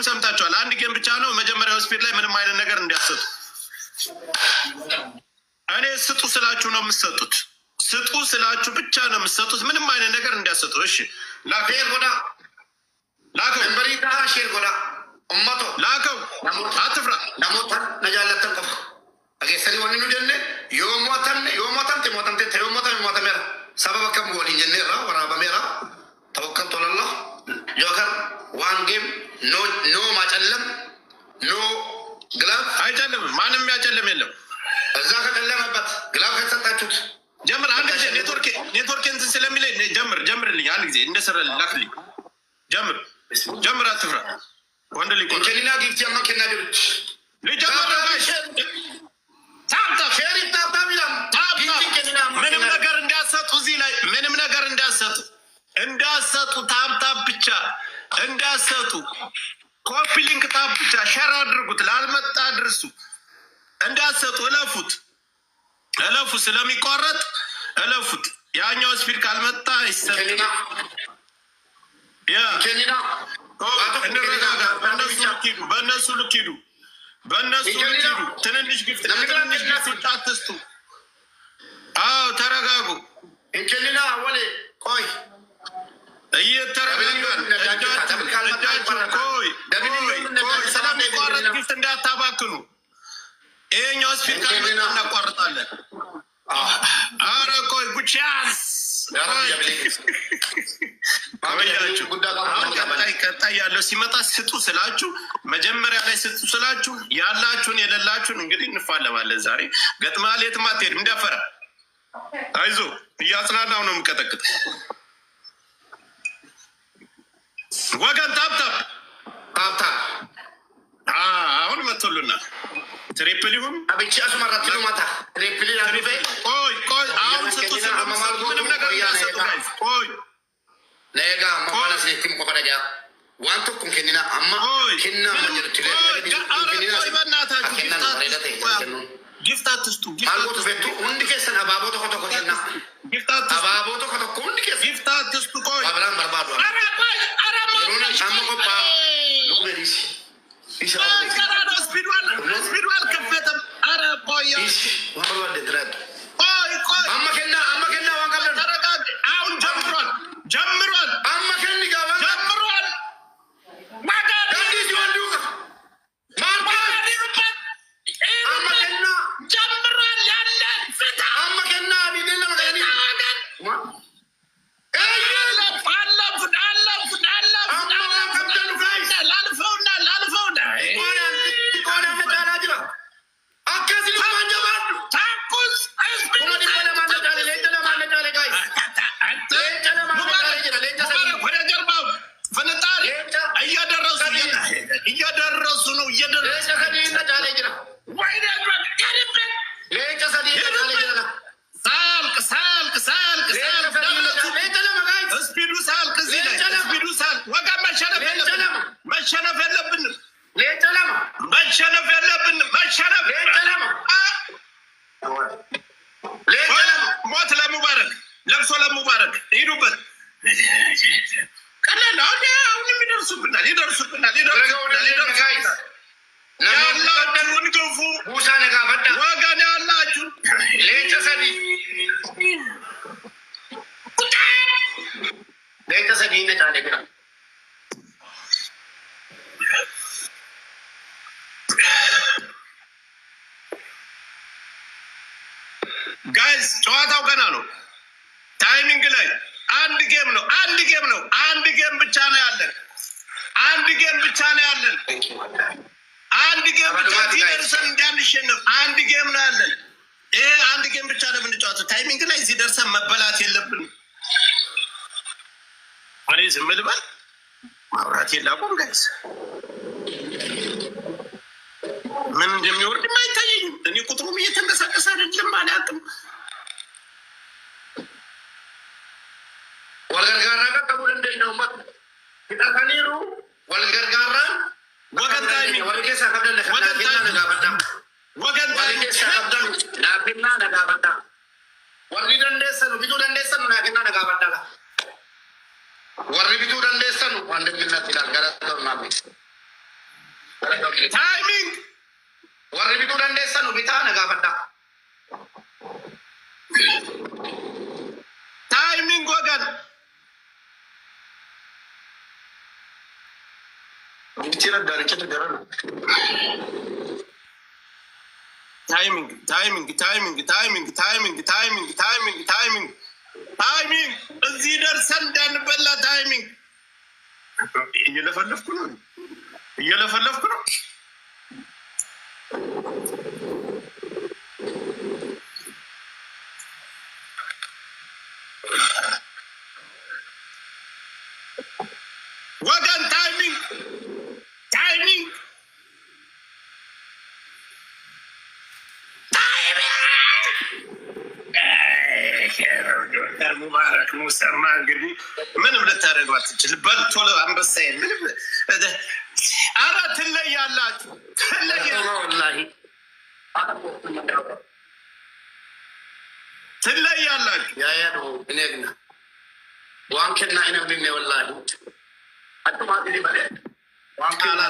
ሰምታችኋል። አንድ ጌም ብቻ ነው መጀመሪያው ስፒድ ላይ ምንም አይነት ነገር እንዲያሰጡ። እኔ ስጡ ስላችሁ ነው የምትሰጡት። ስጡ ስላችሁ ብቻ ነው የምትሰጡት። ምንም አይነት ነገር እንዲያሰጡ። እሺ ላከው ጎዳ ላከው በሪታ ሼር ጎዳ ኡመቶ ላከው አትፍራ ለሞታ ነጃለተን ቆፍ አገሰሪ ወንኑ ጀነ ዮሞታን ቴሞታን ሰበብ ከም ወሊን ጀነ ራ ወራባ ሜራ ተወከልቱ ለላህ ጆከር ዋን ጌም ኖ ማጨለም ኖ ግላፍ አይጨለም። ማንም ያጨለም የለም። እዛ ከጨለመበት ግላፍ ከተሰጣችሁት ጀምር። አንድ ጊዜ ኔትወርክ እንትን ስለሚለኝ ጀምርልኝ። አንድ ጊዜ እንደሰራል ላክልኝ። ጀምር አትፍራ። ወንድ ልጅ ኮንቸሊና ጊፍት ያማከና ደርች ልጀምር ጋሽ ታምታ ሼሪ ታምታ ሚላም ምንም ነገር እንዳሰጡ እዚህ ላይ ምንም ነገር እንዳሰጡ ታምታ ብቻ እንዳሰጡ ኮፒ ሊንክ ታብ ብቻ ሸር አድርጉት። ላልመጣ አድርሱ። እንዳሰጡ እለፉ ስለሚቋረጥ እለፉት። ያኛው ስፒድ ካልመጣ ይሰጥና ያ ከኒና በእነሱ ልክ ሂዱ። ትንንሽ ግፍት አትስጡ። አዎ ተረጋጉ። እንከሊና ወሌ ቆይ እየተረጋጋን ስለሚቋረጥ ግፍት እንዳታባክኑ። ይሄኛው ስፒድ ካልመጣ እናቋርጣለን። አረ ቆይ ጉቻስ ቀጣይ ያለው ሲመጣ ስጡ ስላችሁ መጀመሪያ ላይ ስጡ ስላችሁ ያላችሁን የሌላችሁን እንግዲህ እንፋለማለን። ዛሬ ገጥማል የትም አትሄድም። እንዳፈራ አይዞ እያጽናናው ነው የምቀጠቅጥ ወገን ታብታብ አሁን መጥቶልናል። ትሪፕል ይሁን አብቻ አስመራት ነው ማታ ትሪፕል ያሪፈ ቆይ አሁን ስጡ ምንም ነገር ያሰጡ ጋይስ ቆይ ለጋ ማማላስ ለቲም ቆፈረጃ ዋንቶ ኩንከኒና አማ ከና ማጀርት ጊፍት አትስጡ አልጎት ፈቱ እንድ ከሰና ባቦቶ ኮተኮና አባቦቶ ኮተኮ እንድ ከሰ ጊፍት አትስጡ ቆይ አብራም በርባዶ አራ ሮና አመቆፓ ሉክለዲስ ስፒድዋል ከፈተም አረ ቆይ ወርወደ ድረድ ቆይ አመከና ዋንቀበል ተረጋግ። አሁን ጀምሯል አመከኒ ጋር ጀምሯል ማጋዲ ሲወንዱ ማጋዲ ሩበት አመከና ጀምሯል ያለ ፍታ አመከና ቢደለ ማጋዲ ሞት ለሙባረክ ለብሶ ለሙባረክ ሂዱበት። ቀላል አሁንም ይደርሱብናል ያላችሁን ግፉ ወገን ያላችሁ ጋይስ ጨዋታው ገና ነው። ታይሚንግ ላይ አንድ ጌም ነው። አንድ ጌም ብቻ ነው ያለን። አንድ ጌም ብቻ ሲደርሰን እንዳንሸነፍ አንድ ጌም ነው ያለን። ይሄ አንድ ጌም ብቻ ነው የምንጫወተው። ታይሚንግ ላይ ሲደርሰን መበላት የለብንም። እኔ ዝም ልበል ማውራት የላቁም ጋይስ። ምን እንደሚወርድ አይታየኝም። እኔ ቁጥሩም እየተንቀሳቀሰ አይደለም አላውቅም። ወልገርጋራ ከቡል እንደው ማለት ይጣካኒሩ ወልገርጋራ ወገን ታይሚንግ ወርጌሳ ከበደለ ከናገና ነጋበዳ ወገን ታይሚንግ ከበደለ ናገና ነጋበዳ ወርሪ ደንደሰኑ ቢቱ ደንደሰኑ ናገና ነጋበዳ ወርሪ ቢቱ ደንደሰኑ ወንድምነት ይላል ገራተውና ታይሚንግ ወር ቢቱ ደንደሰ ነው ቢታ ነጋፈዳ ታይሚንግ ወገን እንዲችላል ዳርቻ ተገራ ታይሚንግ ታይሚንግ ታይሚንግ ታይሚንግ ታይሚንግ ታይሚንግ ታይሚንግ ታይሚንግ ታይሚንግ እዚህ ደርሰን እንዳንበላ ታይሚንግ እየለፈለፍኩ ነው እየለፈለፍኩ ነው ወገን ታይሚንግ ታይሚንግ ሙባረክ ሙሰማ እንግዲህ ምንም ልታደርገው አትችል። በልቶ አንበሳዬ ምንም አረ ትለያላችሁ ትለያላችሁ ያያ ነው እኔግና ዋንከና አይነብኝ ወላሂ አጥማት ይበለ ዋንከና